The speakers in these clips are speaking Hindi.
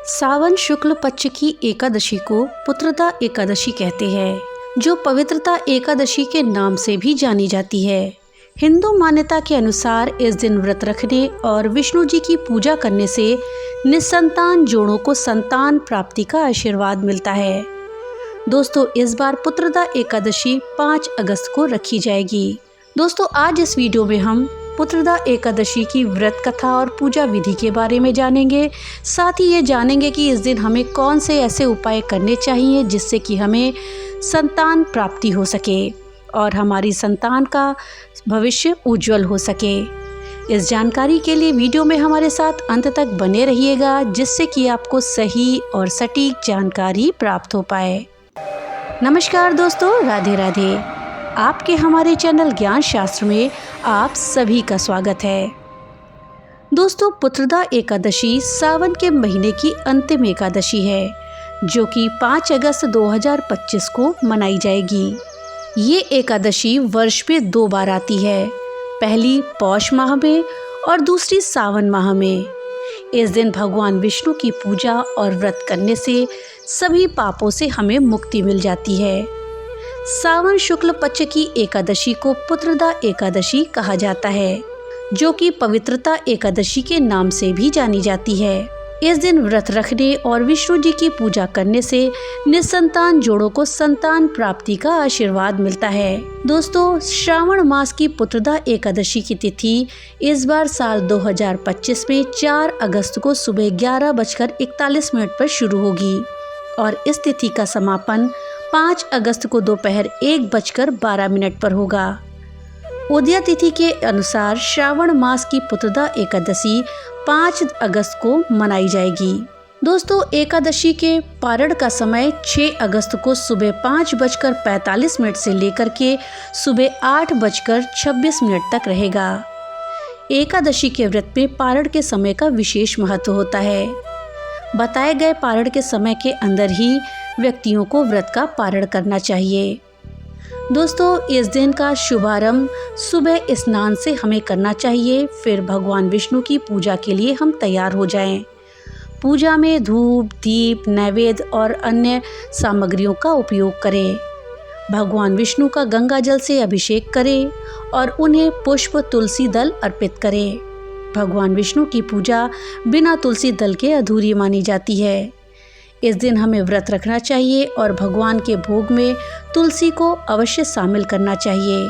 सावन शुक्ल पक्ष की एकादशी को पुत्रदा एकादशी कहते हैं, जो पवित्रता एकादशी के नाम से भी जानी जाती है। हिंदू मान्यता के अनुसार इस दिन व्रत रखने और विष्णु जी की पूजा करने से निसंतान जोड़ों को संतान प्राप्ति का आशीर्वाद मिलता है। दोस्तों, इस बार पुत्रदा एकादशी 5 अगस्त को रखी जाएगी। दोस्तों, आज इस वीडियो में हम पुत्रदा एकादशी की व्रत कथा और पूजा विधि के बारे में जानेंगे। साथ ही ये जानेंगे कि इस दिन हमें कौन से ऐसे उपाय करने चाहिए जिससे कि हमें संतान प्राप्ति हो सके और हमारी संतान का भविष्य उज्जवल हो सके। इस जानकारी के लिए वीडियो में हमारे साथ अंत तक बने रहिएगा, जिससे कि आपको सही और सटीक जानकारी प्राप्त हो पाए। नमस्कार दोस्तों, राधे राधे। आपके हमारे चैनल ज्ञान शास्त्र में आप सभी का स्वागत है। दोस्तों, पुत्रदा एकादशी सावन के महीने की अंतिम एकादशी है, जो कि 5 अगस्त 2025 को मनाई जाएगी। ये एकादशी वर्ष में 2 बार आती है, पहली पौष माह में और दूसरी सावन माह में। इस दिन भगवान विष्णु की पूजा और व्रत करने से सभी पापों से हमें मुक्ति मिल जाती है। सावन शुक्ल पक्ष की एकादशी को पुत्रदा एकादशी कहा जाता है, जो कि पवित्रता एकादशी के नाम से भी जानी जाती है। इस दिन व्रत रखने और विष्णु जी की पूजा करने से निसंतान जोड़ों को संतान प्राप्ति का आशीर्वाद मिलता है। दोस्तों, श्रावण मास की पुत्रदा एकादशी की तिथि इस बार साल 2025 में 4 अगस्त को सुबह 11:41 पर शुरू होगी और इस तिथि का समापन 5 अगस्त को दोपहर 1:12 पर होगा। उदया तिथि के अनुसार श्रावण मास की पुत्रदा एकादशी 5 अगस्त को मनाई जाएगी। दोस्तों, एकादशी के पारण का समय 6 अगस्त को सुबह 5:45 से लेकर के सुबह 8:26 तक रहेगा। एकादशी के व्रत में पारण के समय का विशेष महत्व होता है। बताए गए पारण के समय के अंदर ही व्यक्तियों को व्रत का पारण करना चाहिए। दोस्तों, इस दिन का शुभारंभ सुबह स्नान से हमें करना चाहिए। फिर भगवान विष्णु की पूजा के लिए हम तैयार हो जाएं। पूजा में धूप, दीप, नैवेद्य और अन्य सामग्रियों का उपयोग करें। भगवान विष्णु का गंगा जल से अभिषेक करें और उन्हें पुष्प, तुलसी दल अर्पित करें। भगवान विष्णु की पूजा बिना तुलसी दल के अधूरी मानी जाती है। इस दिन हमें व्रत रखना चाहिए और भगवान के भोग में तुलसी को अवश्य शामिल करना चाहिए।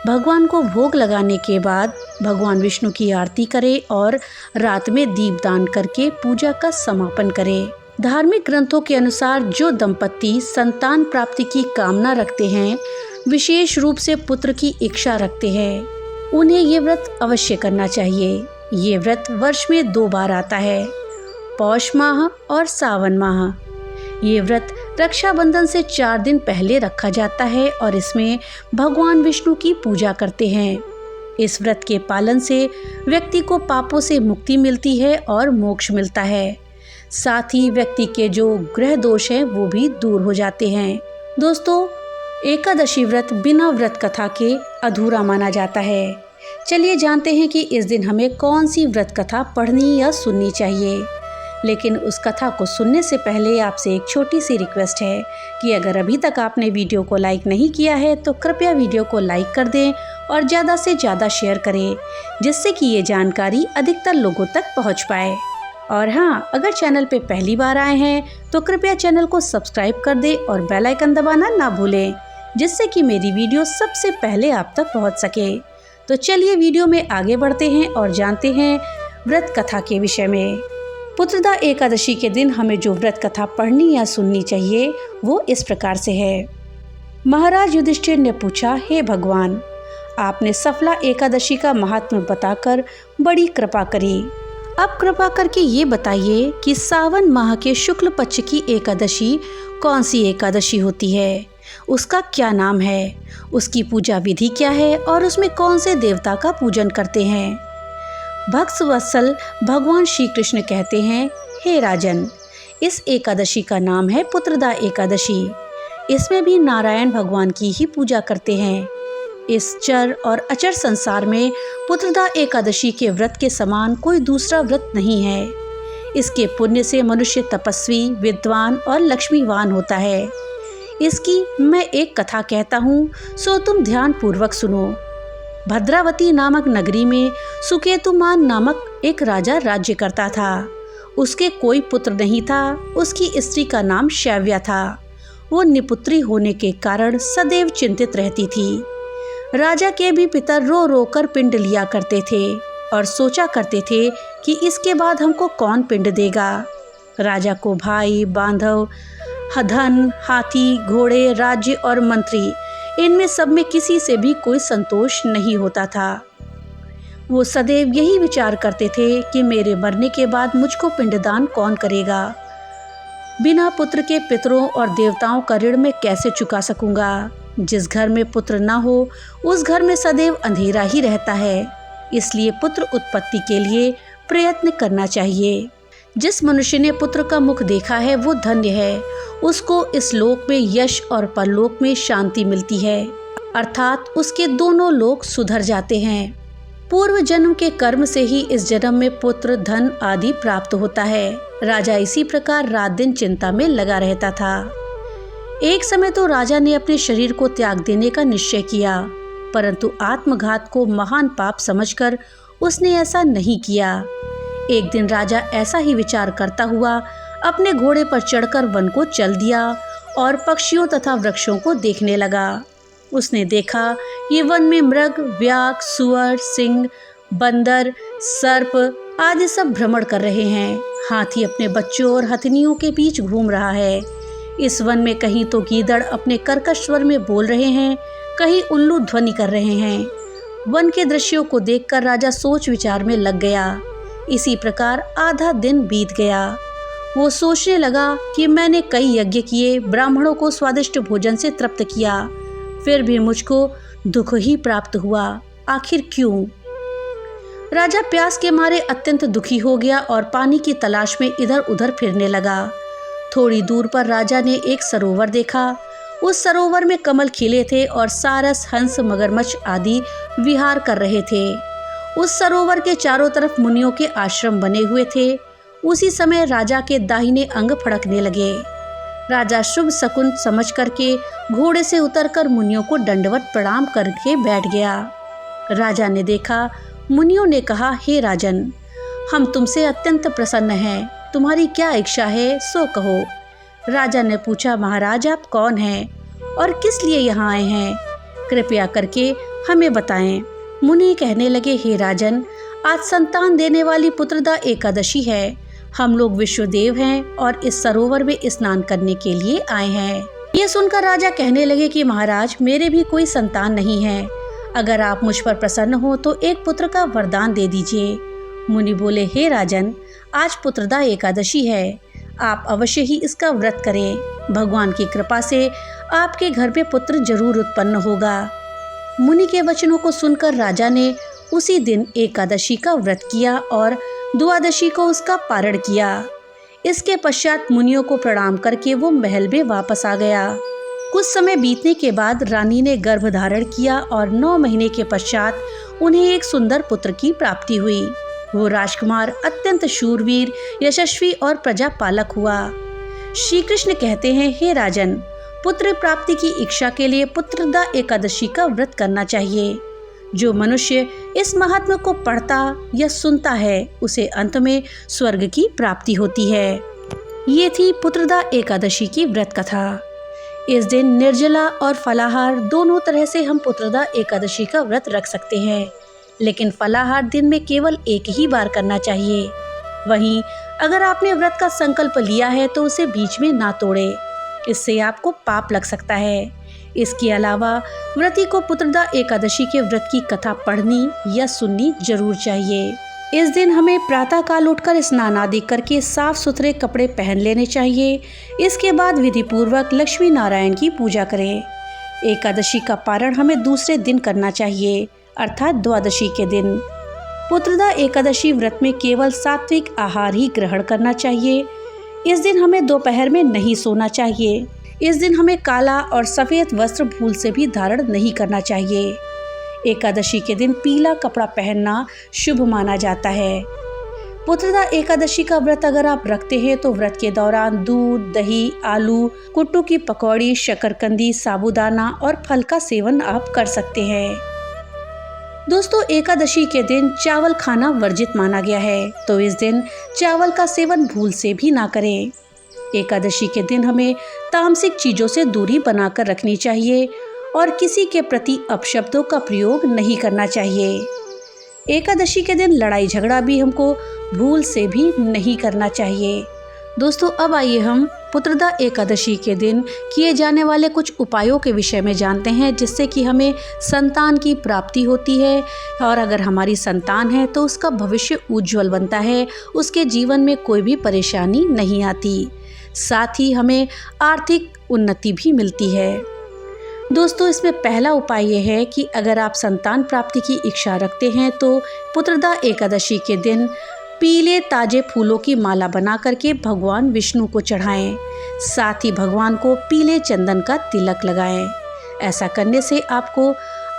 भगवान को भोग लगाने के बाद भगवान विष्णु की आरती करें और रात में दीपदान करके पूजा का समापन करें। धार्मिक ग्रंथों के अनुसार जो दंपति संतान प्राप्ति की कामना रखते हैं, विशेष रूप से पुत्र की इच्छा रखते हैं, उन्हें ये व्रत अवश्य करना चाहिए। ये व्रत वर्ष में 2 बार आता है, पौष माह और सावन माह। ये व्रत रक्षाबंधन से 4 दिन पहले रखा जाता है और इसमें भगवान विष्णु की पूजा करते हैं। इस व्रत के पालन से व्यक्ति को पापों से मुक्ति मिलती है और मोक्ष मिलता है। साथ ही व्यक्ति के जो ग्रह दोष हैं वो भी दूर हो जाते हैं। दोस्तों, एकादशी व्रत बिना व्रत कथा के अधूरा माना जाता है। चलिए जानते हैं कि इस दिन हमें कौन सी व्रत कथा पढ़नी या सुननी चाहिए। लेकिन उस कथा को सुनने से पहले आपसे एक छोटी सी रिक्वेस्ट है कि अगर अभी तक आपने वीडियो को लाइक नहीं किया है तो कृपया वीडियो को लाइक कर दें और ज़्यादा से ज़्यादा शेयर करें, जिससे कि ये जानकारी अधिकतर लोगों तक पहुंच पाए। और हाँ, अगर चैनल पे पहली बार आए हैं तो कृपया चैनल को सब्सक्राइब कर दें और बेल आइकन दबाना ना भूलें, जिससे कि मेरी वीडियो सबसे पहले आप तक पहुँच सके। तो चलिए वीडियो में आगे बढ़ते हैं और जानते हैं व्रत कथा के विषय में। पुत्रदा एकादशी के दिन हमें जो व्रत कथा पढ़नी या सुननी चाहिए वो इस प्रकार से है। महाराज युधिष्ठिर ने पूछा, हे भगवान, आपने सफला एकादशी का महात्म्य बताकर बड़ी कृपा करी। अब कृपा करके ये बताइए कि सावन माह के शुक्ल पक्ष की एकादशी कौन सी एकादशी होती है, उसका क्या नाम है, उसकी पूजा विधि क्या है और उसमें कौन से देवता का पूजन करते हैं। भक्त वत्सल भगवान श्री कृष्ण कहते हैं, हे राजन, इस एकादशी का नाम है पुत्रदा एकादशी। इसमें भी नारायण भगवान की ही पूजा करते हैं। इस चर और अचर संसार में पुत्रदा एकादशी के व्रत के समान कोई दूसरा व्रत नहीं है। इसके पुण्य से मनुष्य तपस्वी, विद्वान और लक्ष्मीवान होता है। इसकी मैं एक कथा कहता हूँ, सो तुम ध्यान पूर्वक सुनो। भद्रावती नामक नगरी में सुकेतुमान नामक एक राजा राज्य करता था। उसके कोई पुत्र नहीं था। उसकी स्त्री का नाम शैव्या था। वो निपुत्री होने के कारण सदैव चिंतित रहती थी। राजा के भी पिता रो रो कर पिंड लिया करते थे और सोचा करते थे कि इसके बाद हमको कौन पिंड देगा। राजा को भाई, बांधव, धन, हाथी, घोड़े, राज्य और मंत्री, इनमें सब में किसी से भी कोई संतोष नहीं होता था। वो सदैव यही विचार करते थे कि मेरे मरने के बाद मुझको पिंडदान कौन करेगा। बिना पुत्र के पितरों और देवताओं का ऋण मैं कैसे चुका सकूंगा। जिस घर में पुत्र न हो उस घर में सदैव अंधेरा ही रहता है। इसलिए पुत्र उत्पत्ति के लिए प्रयत्न करना चाहिए। जिस मनुष्य ने पुत्र का मुख देखा है वो धन्य है। उसको इस लोक में यश और परलोक में शांति मिलती है, अर्थात उसके दोनों लोक सुधर जाते हैं। पूर्व जन्म के कर्म से ही इस जन्म में पुत्र, धन आदि प्राप्त होता है। राजा इसी प्रकार रात दिन चिंता में लगा रहता था। एक समय तो राजा ने अपने शरीर को त्याग देने का निश्चय किया, परंतु आत्मघात को महान पाप समझकर उसने ऐसा नहीं किया। एक दिन राजा ऐसा ही विचार करता हुआ अपने घोड़े पर चढ़कर वन को चल दिया और पक्षियों तथा वृक्षों को देखने लगा। उसने देखा ये वन में मृग, व्याघ, सुअर, सिंह, बंदर, सर्प आदि सब भ्रमण कर रहे हैं। हाथी अपने बच्चों और हथनियों के बीच घूम रहा है। इस वन में कहीं तो गीदड़ अपने कर्कश स्वर में बोल रहे हैं, कहीं उल्लू ध्वनि कर रहे हैं। वन के दृश्यों को देखकर राजा सोच विचार में लग गया। इसी प्रकार आधा दिन बीत गया। वो सोचने लगा कि मैंने कई यज्ञ किए, ब्राह्मणों को स्वादिष्ट भोजन से तृप्त किया, फिर भी मुझको दुख ही प्राप्त हुआ। आखिर क्यों? राजा प्यास के मारे अत्यंत दुखी हो गया और पानी की तलाश में इधर उधर फिरने लगा। थोड़ी दूर पर राजा ने एक सरोवर देखा। उस सरोवर में कमल खिले थे और सारस, हंस, मगरमच्छ आदि विहार कर रहे थे। उस सरोवर के चारों तरफ मुनियों के आश्रम बने हुए थे। उसी समय राजा के दाहिने अंग फड़कने लगे। राजा शुभ शकुन समझ करके घोड़े से उतरकर मुनियों को दंडवत प्रणाम करके बैठ गया। राजा ने देखा, मुनियों ने कहा, हे राजन, हम तुमसे अत्यंत प्रसन्न हैं। तुम्हारी क्या इच्छा है सो कहो। राजा ने पूछा, महाराज आप कौन हैं और किस लिए यहाँ आए हैं? कृपया करके हमें बताएं। मुनि कहने लगे, हे राजन, आज संतान देने वाली पुत्रदा एकादशी है। हम लोग विश्वदेव हैं और इस सरोवर में स्नान करने के लिए आए हैं। ये सुनकर राजा कहने लगे कि महाराज, मेरे भी कोई संतान नहीं है। अगर आप मुझ पर प्रसन्न हो तो एक पुत्र का वरदान दे दीजिए। मुनि बोले, हे राजन, आज पुत्रदा एकादशी है। आप अवश्य ही इसका व्रत करें। भगवान की कृपा से आपके घर में पुत्र जरूर उत्पन्न होगा। मुनि के वचनों को सुनकर राजा ने उसी दिन एकादशी का व्रत किया और द्वादशी को उसका पारण किया। इसके पश्चात मुनियों को प्रणाम करके वो महल में वापस आ गया। कुछ समय बीतने के बाद रानी ने गर्भ धारण किया और 9 महीने के पश्चात उन्हें एक सुंदर पुत्र की प्राप्ति हुई। वो राजकुमार अत्यंत शूरवीर, यशस्वी और प्रजापालक हुआ। श्री कृष्ण कहते हैं, हे राजन, पुत्र प्राप्ति की इच्छा के लिए पुत्रदा एकादशी का व्रत करना चाहिए। जो मनुष्य इस महात्म्य को पढ़ता या सुनता है उसे अंत में स्वर्ग की प्राप्ति होती है। ये थी पुत्रदा एकादशी की व्रत कथा। इस दिन निर्जला और फलाहार दोनों तरह से हम पुत्रदा एकादशी का व्रत रख सकते हैं, लेकिन फलाहार दिन में केवल एक ही बार करना चाहिए। वहीं अगर आपने व्रत का संकल्प लिया है तो उसे बीच में ना तोड़े, इससे आपको पाप लग सकता है। इसके अलावा व्रती को पुत्रदा एकादशी के व्रत की कथा पढ़नी या सुननी जरूर चाहिए। इस दिन हमें प्रातः काल उठकर स्नान आदि करके साफ सुथरे कपड़े पहन लेने चाहिए। इसके बाद विधि पूर्वक लक्ष्मी नारायण की पूजा करें। एकादशी का पारण हमें दूसरे दिन करना चाहिए, अर्थात द्वादशी के दिन। पुत्रदा एकादशी व्रत में केवल सात्विक आहार ही ग्रहण करना चाहिए। इस दिन हमें दोपहर में नहीं सोना चाहिए। इस दिन हमें काला और सफ़ेद वस्त्र भूल से भी धारण नहीं करना चाहिए। एकादशी के दिन पीला कपड़ा पहनना शुभ माना जाता है। पुत्रदा एकादशी का व्रत अगर आप रखते हैं तो व्रत के दौरान दूध, दही, आलू, कुट्टू की पकौड़ी, शकरकंदी, साबूदाना और फल का सेवन आप कर सकते हैं। दोस्तों, एकादशी के दिन चावल खाना वर्जित माना गया है, तो इस दिन चावल का सेवन भूल से भी ना करें। एकादशी के दिन हमें तामसिक चीजों से दूरी बनाकर रखनी चाहिए और किसी के प्रति अपशब्दों का प्रयोग नहीं करना चाहिए। एकादशी के दिन लड़ाई झगड़ा भी हमको भूल से भी नहीं करना चाहिए। दोस्तों, अब आइए हम पुत्रदा एकादशी के दिन किए जाने वाले कुछ उपायों के विषय में जानते हैं, जिससे कि हमें संतान की प्राप्ति होती है और अगर हमारी संतान है तो उसका भविष्य उज्जवल बनता है, उसके जीवन में कोई भी परेशानी नहीं आती, साथ ही हमें आर्थिक उन्नति भी मिलती है। दोस्तों, इसमें पहला उपाय यह है कि अगर आप संतान प्राप्ति की इच्छा रखते हैं तो पुत्रदा एकादशी के दिन पीले ताजे फूलों की माला बना करके भगवान विष्णु को चढ़ाएं, साथ ही भगवान को पीले चंदन का तिलक लगाएं। ऐसा करने से आपको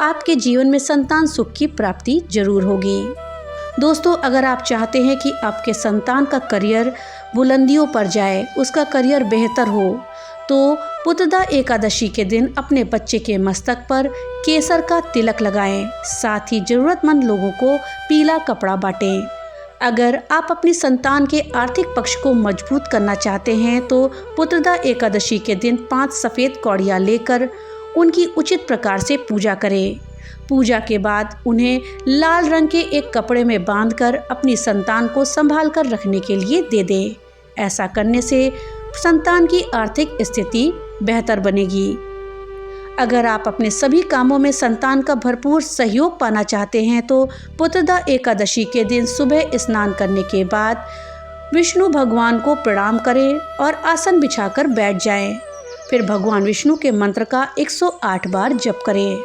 आपके जीवन में संतान सुख की प्राप्ति जरूर होगी। दोस्तों, अगर आप चाहते हैं कि आपके संतान का करियर बुलंदियों पर जाए, उसका करियर बेहतर हो, तो पुत्रदा एकादशी के दिन अपने बच्चे के मस्तक पर केसर का तिलक लगाएं, साथ ही जरूरतमंद लोगों को पीला कपड़ा बांटें। अगर आप अपनी संतान के आर्थिक पक्ष को मजबूत करना चाहते हैं तो पुत्रदा एकादशी के दिन 5 सफ़ेद कौड़ियाँ लेकर उनकी उचित प्रकार से पूजा करें। पूजा के बाद उन्हें लाल रंग के एक कपड़े में बांधकर अपनी संतान को संभाल कर रखने के लिए दे दें। ऐसा करने से संतान की आर्थिक स्थिति बेहतर बनेगी। अगर आप अपने सभी कामों में संतान का भरपूर सहयोग पाना चाहते हैं तो पुत्रदा एकादशी के दिन सुबह स्नान करने के बाद विष्णु भगवान को प्रणाम करें और आसन बिछाकर बैठ जाएं। फिर भगवान विष्णु के मंत्र का 108 बार जप करें।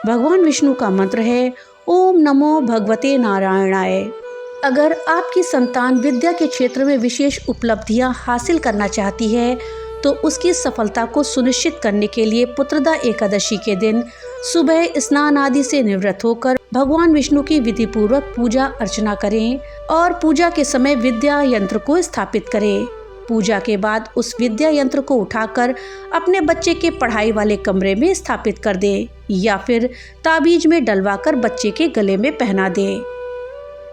भगवान विष्णु का मंत्र है ओम नमो भगवते नारायणाय। अगर आपकी संतान विद्या के क्षेत्र में विशेष उपलब्धियां हासिल करना चाहती है तो उसकी सफलता को सुनिश्चित करने के लिए पुत्रदा एकादशी के दिन सुबह स्नान आदि से निवृत्त होकर भगवान विष्णु की विधि पूर्वक पूजा अर्चना करें और पूजा के समय विद्या यंत्र को स्थापित करें। पूजा के बाद उस विद्या यंत्र को उठाकर अपने बच्चे के पढ़ाई वाले कमरे में स्थापित कर दें या फिर ताबीज में डलवाकर बच्चे के गले में पहना दें।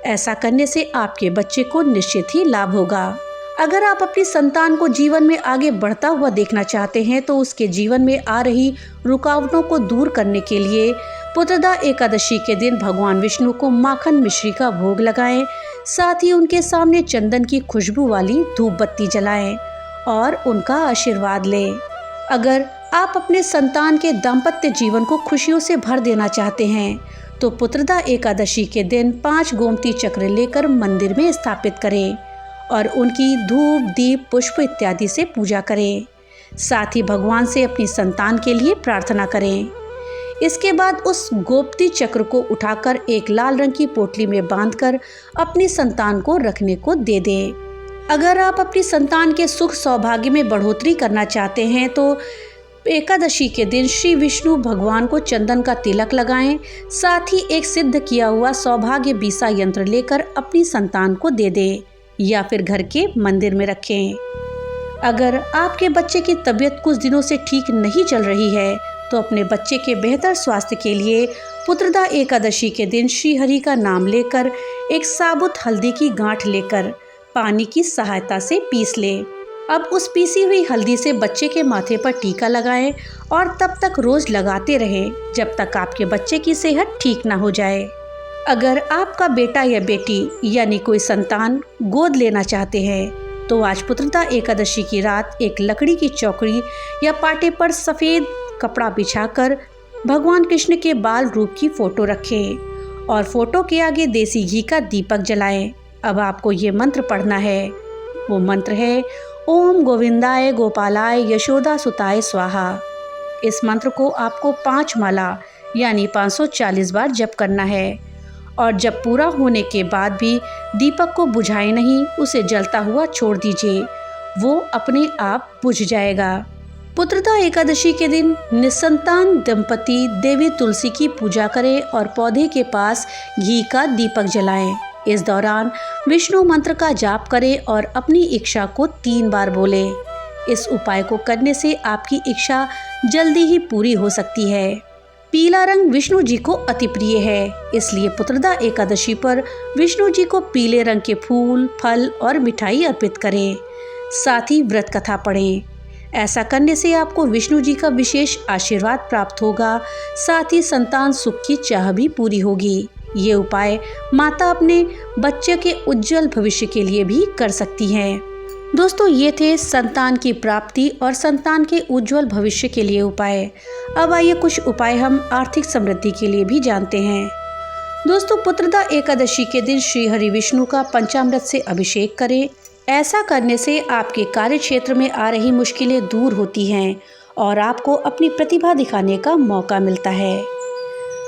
ऐसा करने से आपके बच्चे को निश्चित ही लाभ होगा। अगर आप अपनी संतान को जीवन में आगे बढ़ता हुआ देखना चाहते हैं तो उसके जीवन में आ रही रुकावटों को दूर करने के लिए पुत्रदा एकादशी के दिन भगवान विष्णु को माखन मिश्री का भोग लगाएं, साथ ही उनके सामने चंदन की खुशबू वाली धूप बत्ती जलाएं और उनका आशीर्वाद लें। अगर आप अपने संतान के दाम्पत्य जीवन को खुशियों से भर देना चाहते हैं तो पुत्रदा एकादशी के दिन 5 गोमती चक्र लेकर मंदिर में स्थापित करें और उनकी धूप, दीप, पुष्प इत्यादि से पूजा करें। साथ ही भगवान से अपनी संतान के लिए प्रार्थना करें। इसके बाद उस गोमती चक्र को उठाकर एक लाल रंग की पोटली में बांधकर अपनी संतान को रखने को दे दें। अगर आप अपनी संतान के सुख सौभाग्य में बढ़ोतरी करना चाहते हैं तो एकादशी के दिन श्री विष्णु भगवान को चंदन का तिलक लगाएं, साथ ही एक सिद्ध किया हुआ सौभाग्य बीसा यंत्र लेकर अपनी संतान को दे दें या फिर घर के मंदिर में रखें। अगर आपके बच्चे की तबीयत कुछ दिनों से ठीक नहीं चल रही है तो अपने बच्चे के बेहतर स्वास्थ्य के लिए पुत्रदा एकादशी के दिन श्री हरि का नाम लेकर एक साबुत हल्दी की गांठ लेकर पानी की सहायता से पीस लें। अब उस पीसी हुई हल्दी से बच्चे के माथे पर टीका लगाएं और तब तक रोज लगाते रहें जब तक आपके बच्चे की सेहत ठीक ना हो जाए। अगर आपका बेटा या बेटी यानी कोई संतान गोद लेना चाहते हैं तो आज पुत्रदा एकादशी की रात एक लकड़ी की चौकड़ी या पाटे पर सफ़ेद कपड़ा बिछाकर भगवान कृष्ण के बाल रूप की फ़ोटो रखें और फोटो के आगे देसी घी का दीपक जलाएं। अब आपको ये मंत्र पढ़ना है। वो मंत्र है ओम गोविंदाय गोपालाय यशोदा सुताय स्वाहा। इस मंत्र को आपको 5 माला यानी 540 बार जप करना है और जब पूरा होने के बाद भी दीपक को बुझाए नहीं, उसे जलता हुआ छोड़ दीजिए, वो अपने आप बुझ जाएगा। पुत्रदा एकादशी के दिन निसंतान दंपति देवी तुलसी की पूजा करें और पौधे के पास घी का दीपक जलाएं। इस दौरान विष्णु मंत्र का जाप करें और अपनी इच्छा को 3 बार बोलें। इस उपाय को करने से आपकी इच्छा जल्दी ही पूरी हो सकती है। पीला रंग विष्णु जी को अति प्रिय है, इसलिए पुत्रदा एकादशी पर विष्णु जी को पीले रंग के फूल, फल और मिठाई अर्पित करें। साथ ही व्रत कथा पढ़ें। ऐसा करने से आपको विष्णु जी का विशेष आशीर्वाद प्राप्त होगा। साथ ही संतान सुख की चाह भी पूरी होगी। ये उपाय माता अपने बच्चे के उज्जवल भविष्य के लिए भी कर सकती हैं। दोस्तों, ये थे संतान की प्राप्ति और संतान के उज्जवल भविष्य के लिए उपाय। अब आइए कुछ उपाय हम आर्थिक समृद्धि के लिए भी जानते हैं। दोस्तों, पुत्रदा एकादशी के दिन श्री हरि विष्णु का पंचामृत से अभिषेक करें। ऐसा करने से आपके कार्य क्षेत्र में आ रही मुश्किलें दूर होती हैं और आपको अपनी प्रतिभा दिखाने का मौका मिलता है।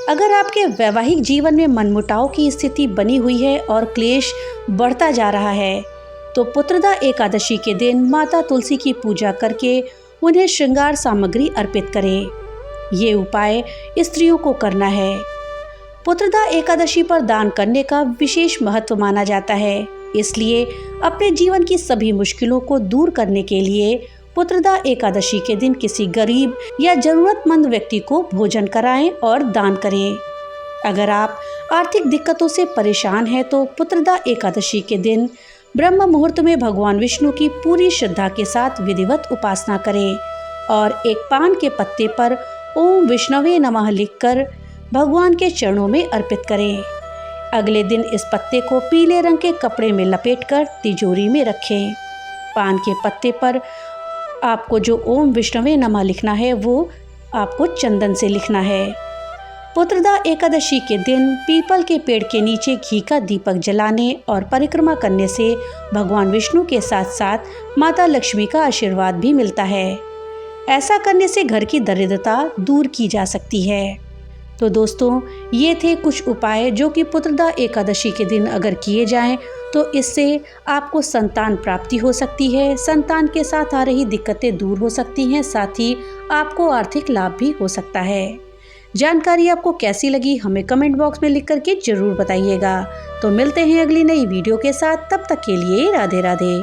अगर आपके वैवाहिक जीवन में मनमुटाव की स्थिति बनी हुई है और क्लेश बढ़ता जा रहा है, तो पुत्रदा एकादशी के दिन माता तुलसी की पूजा करके उन्हें श्रृंगार सामग्री अर्पित करें। ये उपाय स्त्रियों को करना है। पुत्रदा एकादशी पर दान करने का विशेष महत्व माना जाता है, इसलिए अपने जीवन की सभी मुश्किलों को दूर करने के लिए पुत्रदा एकादशी के दिन किसी गरीब या जरूरतमंद व्यक्ति को भोजन कराएं और दान करें। अगर आप आर्थिक दिक्कतों से परेशान हैं तो पुत्रदा एकादशी के दिन ब्रह्म मुहूर्त में भगवान विष्णु की पूरी श्रद्धा के साथ विधिवत उपासना करें और एक पान के पत्ते पर ओम विष्णवे नमः लिखकर भगवान के चरणों में अर्पित करें। अगले दिन इस पत्ते को पीले रंग के कपड़े में लपेटकर तिजोरी में रखें। पान के पत्ते पर आपको जो ओम विष्णवे नमः लिखना है वो आपको चंदन से लिखना है। पुत्रदा एकादशी के दिन पीपल के पेड़ के नीचे घी का दीपक जलाने और परिक्रमा करने से भगवान विष्णु के साथ साथ माता लक्ष्मी का आशीर्वाद भी मिलता है। ऐसा करने से घर की दरिद्रता दूर की जा सकती है। तो दोस्तों, ये थे कुछ उपाय जो कि पुत्रदा एकादशी के दिन अगर किए जाएं तो इससे आपको संतान प्राप्ति हो सकती है, संतान के साथ आ रही दिक्कतें दूर हो सकती हैं, साथ ही आपको आर्थिक लाभ भी हो सकता है। जानकारी आपको कैसी लगी हमें कमेंट बॉक्स में लिख करके जरूर बताइएगा। तो मिलते हैं अगली नई वीडियो के साथ, तब तक के लिए राधे राधे।